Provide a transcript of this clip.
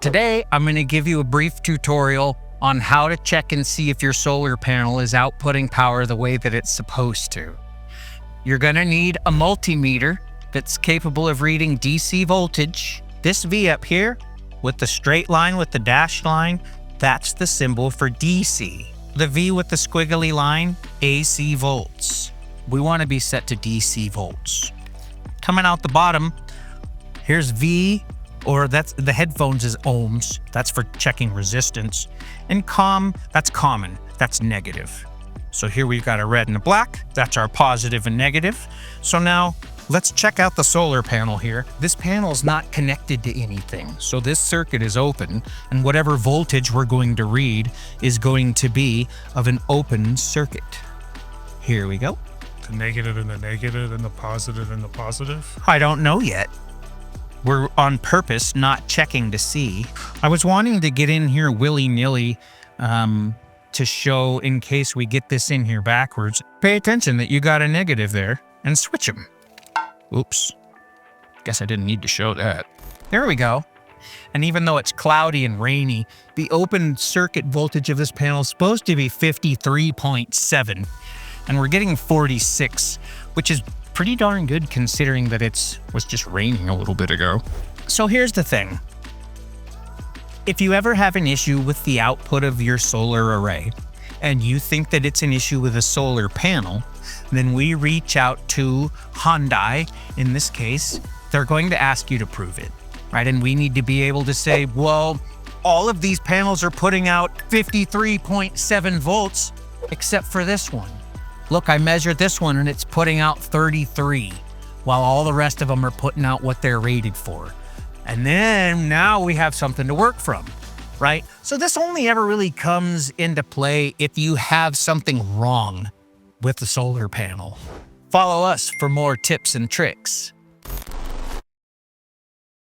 Today, I'm going to give you a brief tutorial on how to check and see if your solar panel is outputting power the way that it's supposed to. You're going to need a multimeter that's capable of reading DC voltage. This V up here with the straight line with the dashed line, that's the symbol for DC. The V with the squiggly line, AC volts. We want to be set to DC volts. Coming out the bottom, here's V, or that's the headphones is ohms. That's for checking resistance. And COM, that's common. That's negative. So here we've got a red and a black. That's our positive and negative. So now let's check out the solar panel here. This panel is not connected to anything. So this circuit is open, and whatever voltage we're going to read is going to be of an open circuit. Here we go. The negative and the negative and the positive and the positive? I don't know yet. We're on purpose not checking to see. I was wanting to get in here willy-nilly to show in case we get this in here backwards. Pay attention that you got a negative there and switch them. Oops. Guess I didn't need to show that. There we go. And even though it's cloudy and rainy, the open circuit voltage of this panel is supposed to be 53.7. And we're getting 46, which is pretty darn good considering that was just raining a little bit ago. So here's the thing. If you ever have an issue with the output of your solar array and you think that it's an issue with a solar panel, then we reach out to Hyundai. In this case, they're going to ask you to prove it, right? And we need to be able to say, well, all of these panels are putting out 53.7 volts except for this one. Look, I measured this one and it's putting out 33, while all the rest of them are putting out what they're rated for. And then now we have something to work from, right? So this only ever really comes into play if you have something wrong with the solar panel. Follow us for more tips and tricks.